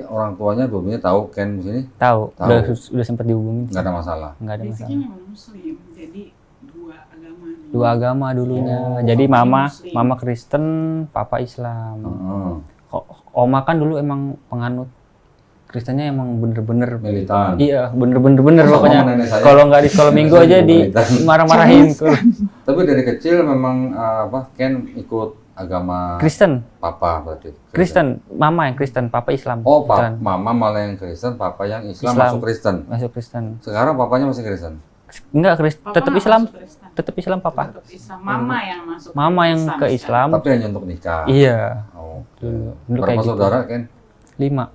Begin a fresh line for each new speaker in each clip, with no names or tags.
Orang tuanya dulunya tahu Ken di sini?
Tahu.
Tahu.
Udah sempat dihubungin.
Nggak ada masalah.
Nggak ada masalah.
Basicnya memang Muslim, jadi dua agama.
Dua agama dulunya.
Oh,
Jadi
Muslim.
mama Kristen, papa Islam.
Heeh.
Oma kan dulu emang penganut Kristennya emang bener-bener
Militan.
iya bener-bener
Sama
pokoknya.
nenek saya.
Kalau nggak di sekolah minggu aja dimarah-marahin.
Tapi dari kecil memang Ken ikut agama
Kristen,
papa berarti.
Kristen, mama yang Kristen, papa Islam.
Oh,
Kristen.
mama malah yang Kristen, papa yang Islam,
Islam.
masuk Kristen.
Masuk Kristen.
Sekarang papanya masih Kristen.
Enggak,
Papa
tetap
nggak
Islam.
masuk Kristen.
Tetap Islam papa.
Tetap Islam. Mama yang masuk.
Mama yang ke Islam.
Tapi hanya untuk nikah.
Iya.
Oh.
Dulu
Berapa
kayak gitu.
saudara Ken?
5.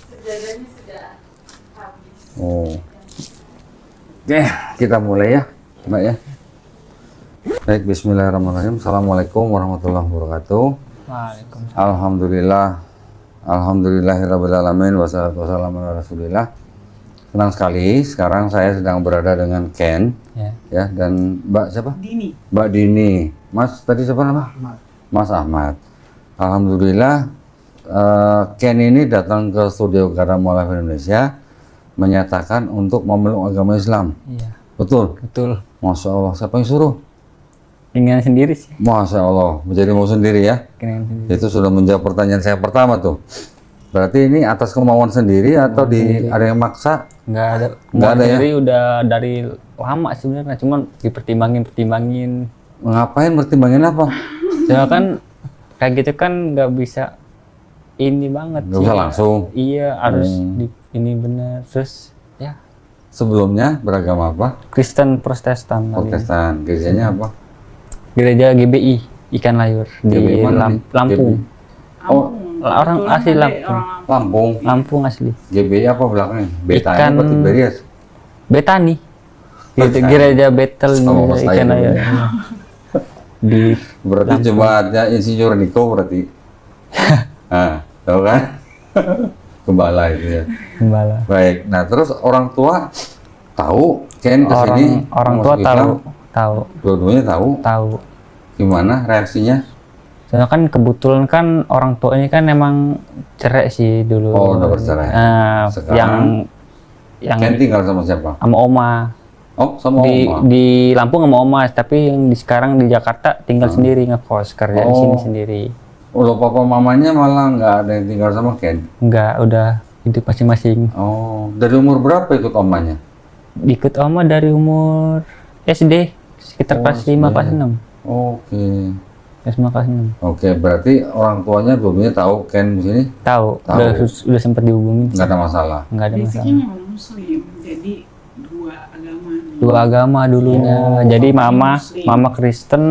Penjaganya sudah habis.
Oh. Oke, kita mulai ya, Mbak ya. Baik, bismillahirrahmanirrahim. Assalamualaikum warahmatullahi wabarakatuh.
Waalaikumsalam.
Alhamdulillah. Alhamdulillahirrabbilalamin. Wassalatu wassalamu ala rasulillah. Senang sekali, sekarang saya sedang berada dengan Ken. Ya, dan Mbak siapa?
Dini.
Mbak Dini. Mas, tadi siapa nama? Mas Ahmad. Alhamdulillah, Ken ini datang ke studio Garamo Live Indonesia menyatakan untuk memeluk agama Islam.
Iya.
Betul?
Betul.
Masya Allah. Siapa yang suruh?
Keinginan sendiri sih.
Masya Allah. Menjadi mau sendiri ya?
Keinginan sendiri.
Itu sudah menjawab pertanyaan saya pertama tuh. Berarti ini atas kemauan sendiri atau ada yang maksa?
Nggak ada.
Nggak ada ya?
Sendiri udah dari lama sebenarnya, cuman dipertimbangin.
Ngapain pertimbangin apa?
Ya kan kayak gitu kan nggak bisa ini banget.
Nggak bisa langsung.
Iya, harus ini benar. Terus ya
Sebelumnya beragama apa?
Kristen Protestan.
Protestan. Gerejanya apa?
Gereja GBI Ikan Layur di
GBI mana nih?
Lampung.
Oh,
Orang
Kebetulan
asli
dari
Lampung.
orang
Lampung.
Lampung asli.
GBI apa belakangnya? Betani
Ikan-
apa Tiberias?
Betani. Gitu, gereja Betel
Oh, Mas
Ikan
Tayyib.
Layur. Di
Berarti jemaatnya Insinyur Niko berarti. Nah, tahu kan? Gembala itu ya.
Gembala.
Baik. Nah, terus orang tua tahu Ken kesini
Orang
mau
tua
masuk Islam?
tahu.
Dua-duanya tahu. Gimana reaksinya?
Soalnya kan kebetulan kan orang tuanya kan emang cerai sih dulu.
Oh, udah bercerai. Sekarang
yang
Ken tinggal sama siapa?
sama oma.
Oh, sama
di
oma.
di Lampung sama oma, tapi yang sekarang di Jakarta tinggal sendiri, ngekos, kerja di sini
Oh.
sendiri.
Loh, papa mamanya malah nggak ada yang tinggal sama Ken?
Enggak, udah hidup masing-masing.
Oh, dari umur berapa ikut omanya?
Ikut oma dari umur SD, sekitar kelas 5, kelas 6.
Oke.
Kelas 5, kelas 6.
Oke, berarti orang tuanya dulunya tahu Ken di sini?
Tahu,
Tahu.
udah sempat dihubungin.
Nggak ada masalah.
Enggak ada
Basicnya
masalah.
memang Muslim, jadi dua agama.
Dua agama dulunya.
Oh,
Jadi
Muslim.
mama Kristen,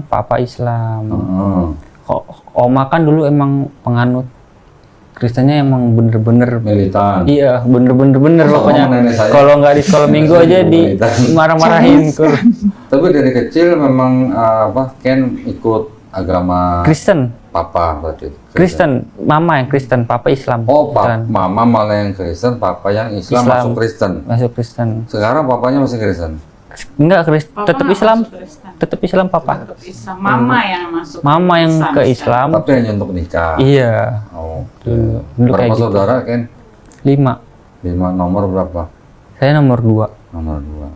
papa Islam.
Heeh.
Oma kan dulu emang penganut Kristennya emang bener-bener
Militan.
iya bener-bener
Sama
pokoknya.
nenek saya.
Kalau nggak di sekolah minggu aja
Militan.
dimarah-marahin.
Tapi dari kecil memang Ken ikut agama
Kristen,
papa berarti.
Kristen, mama yang Kristen, papa Islam.
Oh,
Kristen.
mama malah yang Kristen, papa yang Islam,
Islam.
masuk Kristen.
Masuk Kristen.
Sekarang papanya masih Kristen.
Enggak,
Papa
tetap
nggak
Islam.
masuk Kristen.
Tetap Islam papa.
Tetap Islam. Mama yang masuk.
Mama yang ke Islam.
Tapi hanya untuk nikah.
Iya.
Oh.
Dulu
Berapa
kayak gitu.
saudara Ken?
5.
5. Nomor berapa?
Saya nomor 2.
Nomor 2.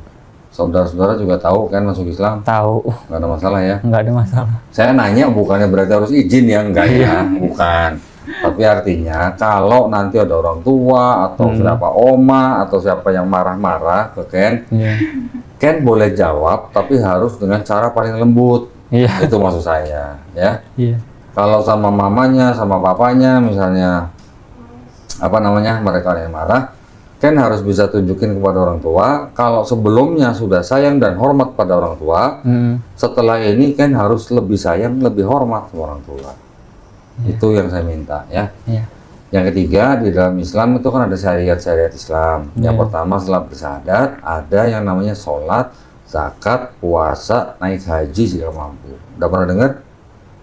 Saudara-saudara juga tahu kan masuk Islam?
Tahu.
Nggak ada masalah ya?
Nggak ada masalah.
Saya nanya bukannya berarti harus izin ya? Enggak ya? Bukan. Tapi artinya kalau nanti ada orang tua atau siapa oma atau siapa yang marah-marah ke Ken,
Iya.
Ken boleh jawab tapi harus dengan cara paling lembut.
Iya.
Itu maksud saya ya.
Iya.
Kalau sama mamanya, sama papanya misalnya apa namanya mereka yang marah, Ken harus bisa tunjukin kepada orang tua kalau sebelumnya sudah sayang dan hormat pada orang tua, setelah ini Ken harus lebih sayang, lebih hormat sama orang tua. Itu yang saya minta ya.
Iya.
Yang ketiga, di dalam Islam itu kan ada syariat-syariat Islam. Yang pertama setelah bersyahadat ada yang namanya sholat, zakat, puasa, naik haji jika mampu. Udah pernah dengar?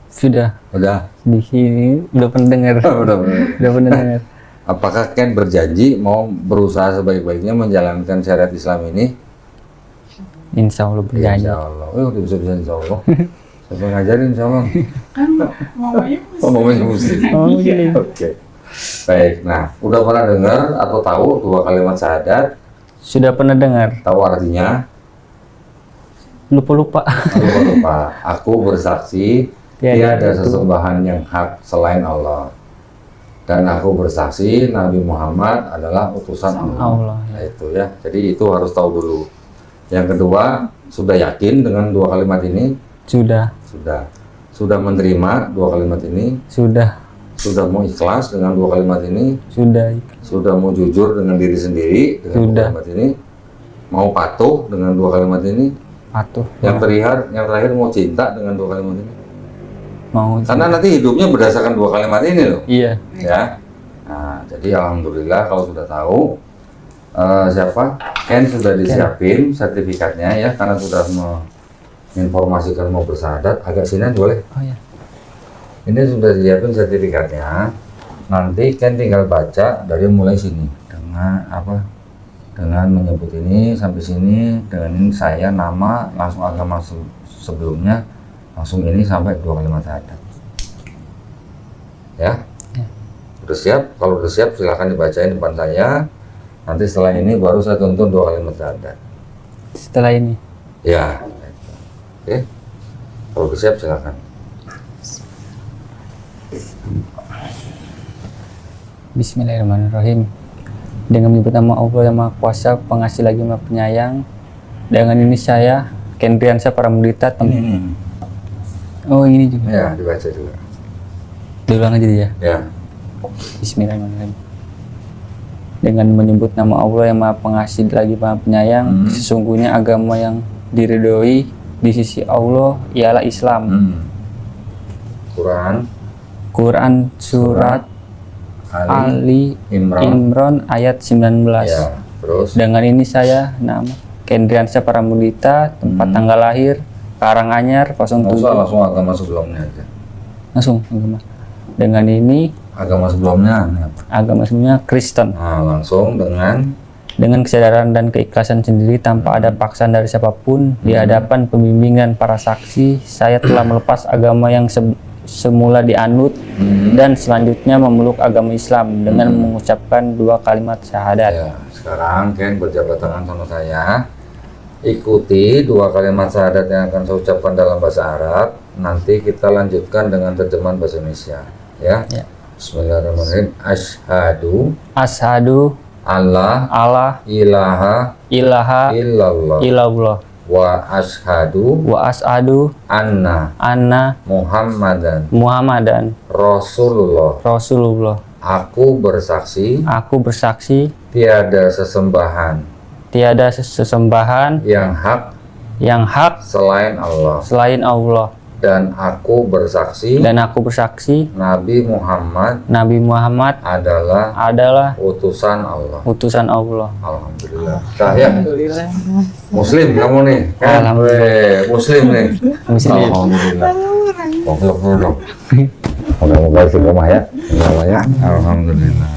Sudah
Udah.
di sini udah pernah dengar.
Udah pernah.
Udah pernah dengar.
apakah Ken berjanji mau berusaha sebaik-baiknya menjalankan syariat Islam ini?
Insya Allah berjanji.
Insya Allah. Oh, udah bisa insya Allah. Siapa ngajarin insya Allah?
Kan mamanya muslim.
Oh, mamanya muslim.
Oh, muslim.
Oke. Baik. Nah, udah pernah dengar atau tahu dua kalimat syahadat?
Sudah pernah dengar?
Tahu artinya?
Lupa-lupa.
Lupa. Aku bersaksi tiada sesembahan yang hak selain Allah. Dan aku bersaksi Nabi Muhammad adalah utusan Allah.
Allah.
Nah, itu ya. Jadi itu harus tahu dulu. Yang kedua, sudah yakin dengan dua kalimat ini?
Sudah.
Sudah menerima dua kalimat ini?
Sudah.
Sudah mau ikhlas dengan dua kalimat ini?
Sudah.
Sudah mau jujur dengan diri sendiri dengan dua kalimat ini? Mau patuh dengan dua kalimat ini?
Patuh.
Yang terakhir mau cinta dengan dua kalimat ini?
Mau.
Karena nanti hidupnya berdasarkan dua kalimat ini loh.
Iya.
Ya. Nah, jadi alhamdulillah kalau sudah tahu siapa? Ken sudah disiapin sertifikatnya ya, karena sudah menginformasikan mau bersyahadat. Agak sini boleh?
Oh ya.
Ini sudah disiapin sertifikatnya. Nanti Ken tinggal baca dari mulai sini dengan apa? Dengan menyebut ini sampai sini, dengan ini saya nama langsung agama sebelumnya, langsung ini sampai dua kalimat syahadat. Ya. Udah siap? Kalau udah siap silahkan dibacain depan saya. Nanti setelah ini baru saya tuntun dua kalimat syahadat.
Setelah ini.
Ya. Oke. Kalau udah siap silahkan.
Bismillahirrahmanirrahim. Dengan menyebut nama Allah yang Maha Kuasa, Pengasih lagi Maha Penyayang. Dengan ini saya, Ken Priyansyah Pramudita. Oh ini juga.
Ya, dibaca juga.
Diulang aja dia.
Ya.
Bismillahirrahmanirrahim. Dengan menyebut nama Allah yang Maha Pengasih lagi Maha Penyayang, sesungguhnya agama yang diridhoi di sisi Allah ialah Islam. Quran surat Ali Imran ayat 19.
Ya, terus
Dengan ini saya nama Ken Priyansyah Pramudita, tempat tanggal lahir Karanganyar 07.
langsung agama sebelumnya aja.
Langsung agama. Dengan ini
Agama sebelumnya ini apa?
agama sebelumnya Kristen.
Nah, langsung
Dengan kesadaran dan keikhlasan sendiri tanpa ada paksaan dari siapapun, di hadapan pembimbingan para saksi, saya telah melepas agama yang semula dianut dan selanjutnya memeluk agama Islam dengan mengucapkan dua kalimat syahadat.
ya, sekarang Ken berjabat tangan sama saya. Ikuti dua kalimat syahadat yang akan saya ucapkan dalam bahasa Arab. Nanti kita lanjutkan dengan terjemahan bahasa Indonesia. Ya.
Ya.
Bismillahirrahmanirrahim. Asyhadu
Asyhadu
Allah ilaha illallah
illallah
wa asyhadu
wa asyhadu
anna
anna
Muhammadan Rasulullah. Aku bersaksi tiada sesembahan yang hak selain Allah. Dan aku bersaksi Nabi Muhammad adalah utusan Allah. Alhamdulillah. Sah ya? Muslim kamu nih? Kan?
Alhamdulillah.
Muslim nih.
Muslim.
Alhamdulillah. Peluk dulu dong. Moga-moga istiqomah ya. Namanya. Alhamdulillah.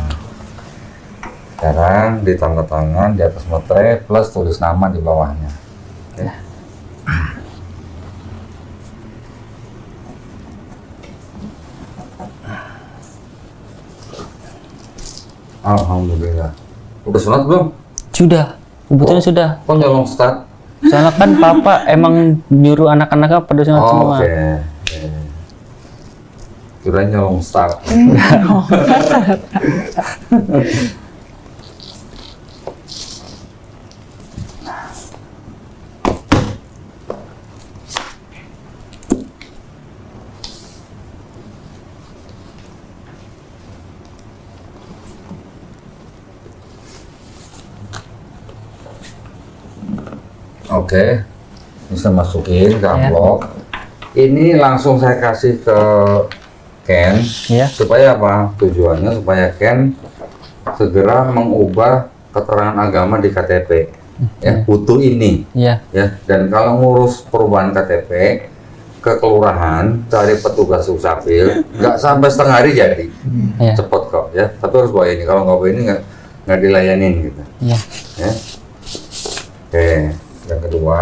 Sekarang di tanda tangan di atas materai plus tulis nama di bawahnya. Oke. Alhamdulillah. Udah sunat belum?
Sudah, kebetulan sudah.
Kok nyolong start?
Soalnya kan papa emang nyuruh anak-anaknya pada sunat semua.
Oke. Kirain nyolong start. Oke, bisa masukin ke amplop. Ini langsung saya kasih ke Ken,
Ya.
supaya apa? Tujuannya supaya Ken segera mengubah keterangan agama di KTP, ya, utuh ini,
Iya.
ya. Dan kalau ngurus perubahan KTP, ke kelurahan cari petugas Dukcapil, nggak sampai setengah hari jadi,
Ya.
cepet kok ya. Tapi harus bawa ini, kalau nggak bawa ini nggak dilayanin gitu.
Ya.
Ya. Oke, yang kedua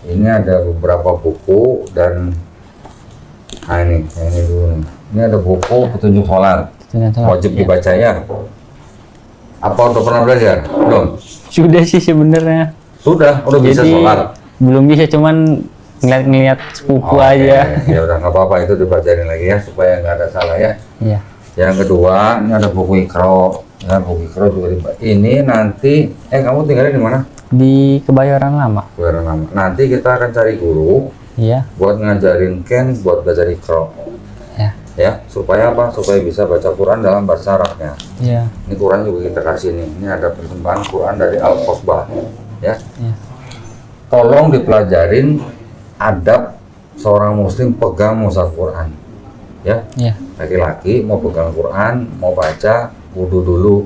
ini ada beberapa buku dan ini dulu nih. Ini ada buku petunjuk sholat,
Ternyata.
wajib
Ya.
dibaca ya. Apa udah pernah belajar? Belum?
Sudah sih sebenarnya.
Sudah, udah bisa
Jadi,
sholat.
belum bisa, cuman ngeliat sepupu
Oke,
aja.
ya udah nggak apa-apa, itu dibacain lagi ya supaya nggak ada salah ya.
Iya.
Yang kedua ini ada buku Iqra, ya buku Iqra juga dibaca. Ini nanti, kamu tinggalnya di mana?
Di Kebayoran Lama.
Kebayoran Lama. Nanti kita akan cari guru
Iya.
buat ngajarin Ken buat belajar Iqra.
Ya.
Ya, supaya apa? Supaya bisa baca Quran dalam bahasa Arabnya.
Iya.
Ini Quran juga kita kasih nih. Ini ada persembahan Quran dari Al-Qasbah. Ya.
Iya.
Tolong dipelajarin adab seorang muslim pegang mushaf Quran. Ya.
Iya.
Laki-laki mau pegang Quran, mau baca, wudhu dulu.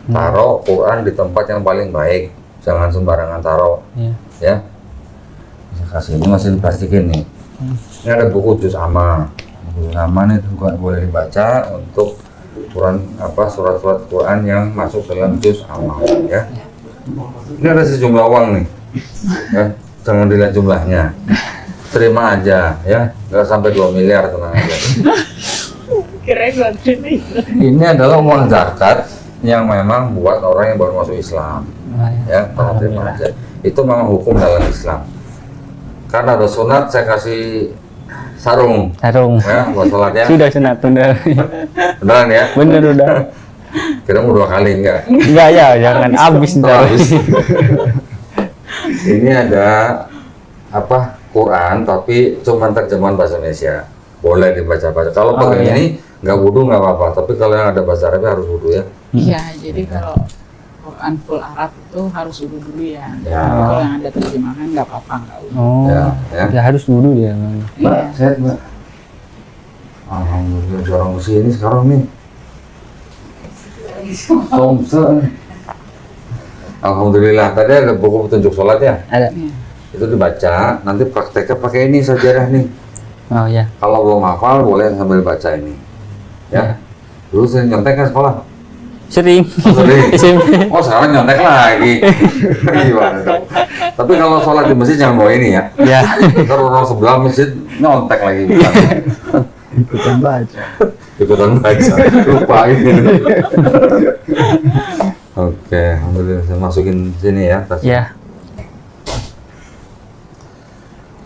Taruh Quran di tempat yang paling baik. Jangan sembarangan taruh.
Iya.
Ya. Saya kasih ini masih diplastikin nih. Ini ada buku juz amma. Buku juz amma nih juga boleh dibaca untuk Quran surat-surat Quran yang masuk dalam juz amma ya. Ini ada sejumlah uang nih. Ya, jangan dilihat jumlahnya. Terima aja ya, nggak sampai 2 miliar, tenang aja.
Kirain bantuin itu.
Ini adalah uang zakat yang memang buat orang yang baru masuk Islam. Ya, tolong terima aja. Itu memang hukum dalam Islam. Karena ada sunat, saya kasih sarung
Sarung.
ya buat sholatnya.
Sudah sunat, bener.
Beneran ya?
Bener udah.
Kira mau 2 kali enggak?
Enggak ya, jangan habis ntar.
Habis. Ini ada Quran tapi cuma terjemahan bahasa Indonesia. Boleh dibaca-baca. Kalau pakai
iya.
ini nggak wudhu nggak apa-apa. Tapi kalau yang ada bahasa Arabnya harus wudhu ya.
Iya, jadi kalau Quran full Arab itu harus dulu ya.
Ya.
Tapi kalau yang ada terjemahan nggak apa-apa, nggak usah.
Oh.
Ya.
Ya harus dulu dia.
Mbak, sehat mbak. Alhamdulillah orang kesini sekarang nih. Somse. Alhamdulillah. Tadi ada buku petunjuk sholat ya.
Ada.
Iya.
Itu dibaca. Nanti prakteknya pakai ini sejarah nih.
Oh ya.
Kalau belum hafal boleh sambil baca ini. Ya. Dulu sering nyontek kan sekolah.
Sering.
Sering.
SMP.
Oh sekarang nyontek lagi. Gimana dong? Tapi kalau sholat di masjid jangan bawa ini ya.
Ya.
Ntar orang sebelah masjid nyontek lagi.
Ikutan baca.
Ikutan baca. Lupain. Oke, alhamdulillah saya masukin sini ya. Tas.
Ya.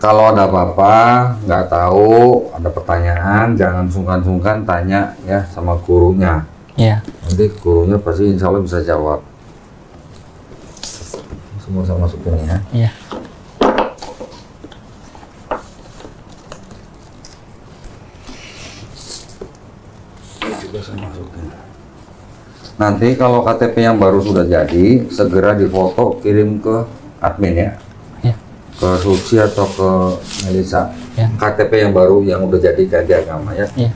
Kalau ada apa-apa, nggak tahu, ada pertanyaan, jangan sungkan-sungkan tanya ya sama gurunya.
Ya.
Nanti gurunya pasti insya Allah bisa jawab. Semua saya masukin ya.
Ya.
Juga saya masukin. Nanti kalau KTP yang baru sudah jadi, segera difoto kirim ke admin ya.
Ya.
Ke Suci atau ke Melisa.
Ya.
KTP yang baru yang udah jadi ganti agama ya.
Ya.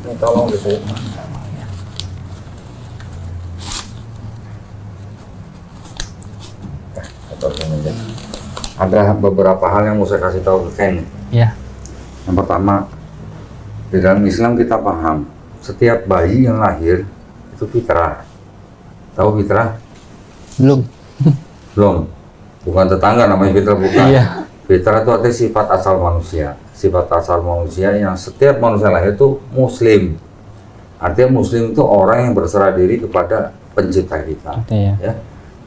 Ini tolong gitu. Ada beberapa hal yang mau saya kasih tahu ke Ken.
Ya.
Yang pertama, di dalam Islam kita paham setiap bayi yang lahir itu fitrah. Tahu fitrah?
Belum.
Belum. Bukan tetangga namanya fitrah, bukan.
Iya.
Fitrah itu artinya sifat asal manusia. Sifat asal manusia yang setiap manusia lahir itu muslim. Artinya muslim itu orang yang berserah diri kepada pencipta kita.
Oke ya.
Ya.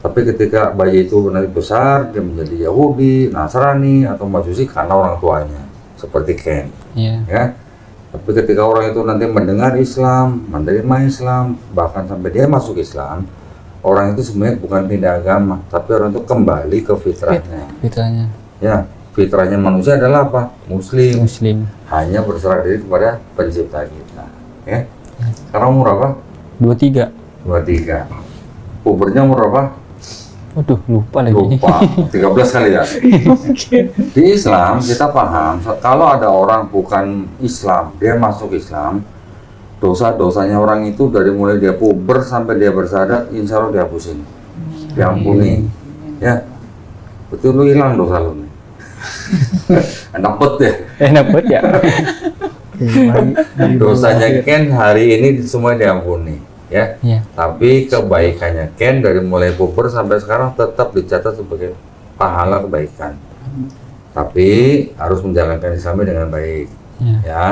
Tapi ketika bayi itu nanti besar, dia menjadi Yahudi, Nasrani, atau Majusi karena orang tuanya. Seperti Ken.
Iya.
Ya. Tapi ketika orang itu nanti mendengar Islam, menerima Islam, bahkan sampai dia masuk Islam, orang itu sebenarnya bukan pindah agama, tapi orang itu kembali ke fitrahnya.
Fitrahnya.
Ya, fitrahnya manusia adalah apa? Muslim.
Muslim.
Hanya berserah diri kepada pencipta kita. Ya. Sekarang umur apa?
23.
23. Pubernya umur apa?
Waduh, lupa lagi.
Lupa. 13 kali ya. Di Islam kita paham kalau ada orang bukan Islam, dia masuk Islam, dosa-dosanya orang itu dari mulai dia puber sampai dia bersyahadat, insya Allah dihapusin, diampuni. Ya, betul lu hilang dosa lu nih. Enak bet ya.
Enak banget ya.
Oke, dari
Dosanya Ken hari ini semua diampuni, ya.
Iya.
Tapi kebaikannya Ken dari mulai puber sampai sekarang tetap dicatat sebagai pahala kebaikan. Tapi harus menjalankan Islamnya dengan baik,
Iya.
ya.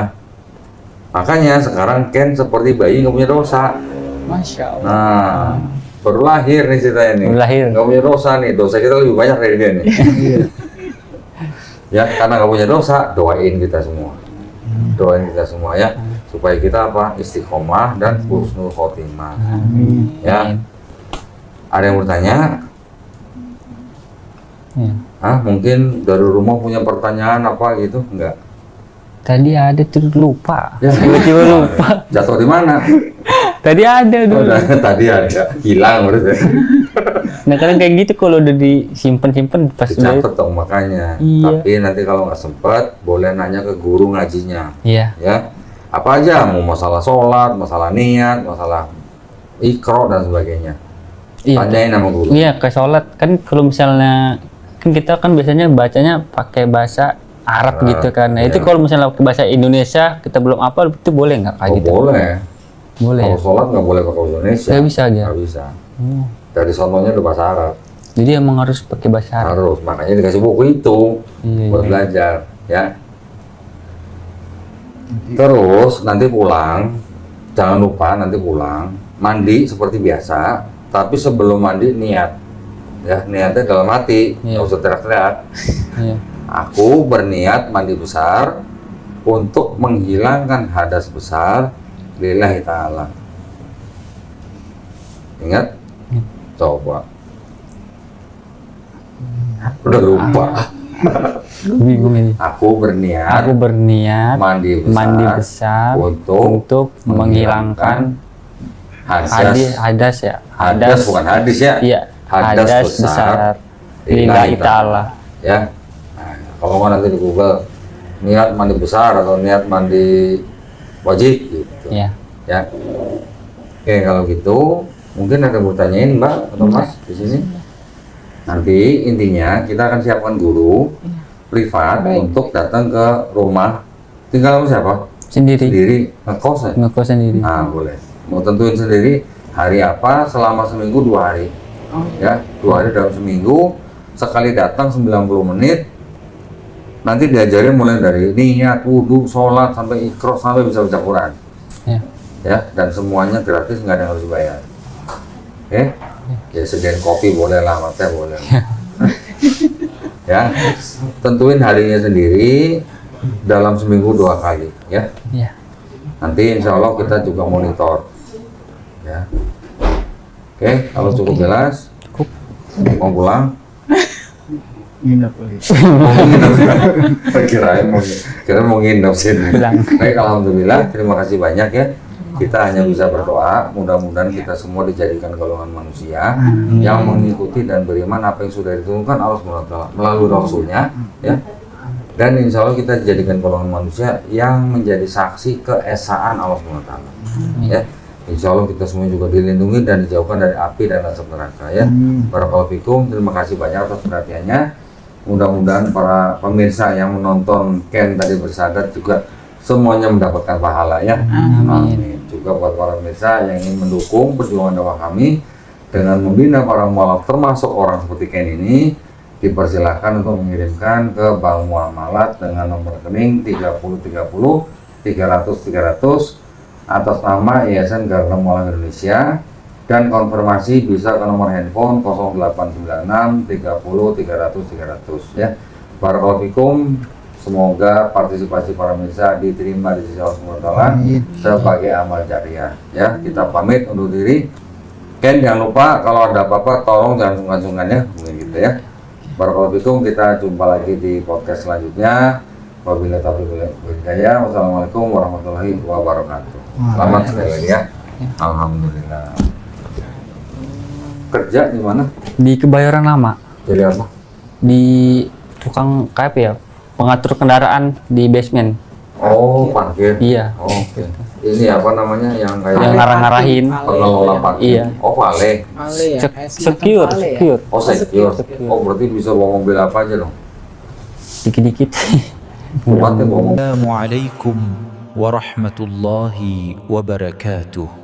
Makanya sekarang Ken seperti bayi nggak punya dosa.
Masya Allah.
Nah, baru lahir nih ceritanya nih.
Baru lahir.
Nggak punya dosa nih, dosa kita lebih banyak dari dia nih. Ya, karena nggak punya dosa, doain kita semua. Doain kita semua ya, supaya kita apa? Istiqomah dan husnul khotimah.
Amin.
Ya. Ada yang bertanya?
Iya.
Mungkin dari rumah punya pertanyaan apa gitu? Enggak.
Tadi ada tuh lupa.
Ya.
Tiba-tiba lupa.
Jatuh di mana?
Tadi ada dulu.
Tadi ada, hilang berarti.
Nah kadang kayak gitu kalau udah disimpan pas udah.
Dicatat dong makanya.
Iya.
Tapi nanti kalau nggak sempat, boleh nanya ke guru ngajinya.
Iya.
Ya, apa aja, mau masalah sholat, masalah niat, masalah ikro dan sebagainya.
Iya.
Tanyain sama guru.
Iya ke sholat kan kalau misalnya kan kita kan biasanya bacanya pakai bahasa Arab gitu kan. Nah itu
iya.
kalau misalnya pakai bahasa Indonesia kita belum apa itu boleh nggak kayak
Oh,
gitu?
boleh.
Boleh.
Kalau
Ya?
sholat nggak boleh pakai bahasa Indonesia.
Nggak bisa aja.
Nggak bisa.
Oh.
Dari sononya udah bahasa Arab.
Jadi emang harus pakai bahasa Arab.
Harus, makanya dikasih buku itu
Iya,
buat
iya.
belajar, ya. Terus nanti pulang, jangan lupa nanti pulang mandi seperti biasa, tapi sebelum mandi niat, ya niatnya dalam hati,
Iya.
nggak usah teriak-teriak.
Iya.
Aku berniat mandi besar untuk menghilangkan hadas besar lillahi ta'ala. Ingat? Coba. Udah lupa.
Bingung ini.
Aku berniat
Aku berniat mandi besar untuk menghilangkan hadas ya.
hadas bukan hadis ya.
Iya. Hadas besar lillahi ta'ala.
Ya. Nah, kalau mau nanti di Google niat mandi besar atau niat mandi wajib gitu.
Iya.
Ya. Oke, kalau gitu mungkin ada yang mau tanyain Mbak atau Mas di sini. Nanti intinya kita akan siapkan guru privat
Baik.
untuk datang ke rumah. Tinggal sama siapa?
Sendiri.
Sendiri ngekos ya?
Ngekos sendiri.
Nah, boleh. Mau tentuin sendiri hari apa selama seminggu 2 hari.
Oh,
Ya, 2 hari dalam seminggu, sekali datang 90 menit. Nanti diajarin mulai dari niat, wudhu, sholat, sampai ikro, sampai bisa baca Quran.
Ya.
Ya, dan semuanya gratis, nggak ada yang harus bayar. Oke? Ya, sediain kopi boleh lah, sama teh boleh. Ya, tentuin harinya sendiri dalam seminggu 2 kali. Ya.
Iya.
Nanti insya Allah kita juga monitor. Ya. Oke, kalau cukup jelas,
Cukup.
mau pulang?
Nginep lagi.
Mau nginep? Kirain mau nginep sini.
Pulang.
Baik, alhamdulillah, terima kasih banyak ya. Kita hanya bisa berdoa, mudah-mudahan kita semua dijadikan golongan manusia yang mengikuti dan beriman apa yang sudah diturunkan Allah SWT melalui Rasulnya, ya. Dan insya Allah kita dijadikan golongan manusia yang menjadi saksi keesaan Allah SWT, ya. Insya Allah kita semua juga dilindungi dan dijauhkan dari api dan asap neraka, ya. Barakallahu fikum, terima kasih banyak atas perhatiannya. Mudah-mudahan para pemirsa yang menonton Ken tadi bersahadat juga semuanya mendapatkan pahala, ya. Amin. Juga buat para pemirsa yang ingin mendukung perjuangan dakwah kami dengan membina para mualaf termasuk orang seperti Ken ini, dipersilahkan untuk mengirimkan ke Bank Muamalat dengan nomor rekening 3030 300 atas nama Yayasan Garuda Mualaf Indonesia, dan konfirmasi bisa ke nomor handphone 0896 30 300 ya. Barakallahu fikum. Semoga partisipasi para pemirsa diterima di sisi Allah SWT sebagai amal jariah. Ya, kita pamit undur diri. Ken, jangan lupa kalau ada apa-apa tolong jangan sungkan-sungkan ya, mungkin gitu ya. Barakallahu fikum, kita jumpa lagi di podcast selanjutnya. Wabillahi taufiq wal hidayah. Wassalamualaikum warahmatullahi wabarakatuh. Selamat sekali lagi ya. Alhamdulillah. Kerja di mana?
Di Kebayoran Lama.
Jadi apa?
Di tukang KP ya. Pengatur kendaraan di basement.
Oh, parkir.
Iya.
Oh, oke. Ini apa namanya yang kayak
Yang ngarah-ngarahin.
pengelola parkir?
Iya.
Oh, vale.
Vale ya, kayak semacam
Secure,
vale ya?
secure.
Oh, secure. Oh, berarti bisa bawa mobil apa aja dong?
dikit-dikit.
Umatnya ngomong
Assalamualaikum warahmatullahi wabarakatuh.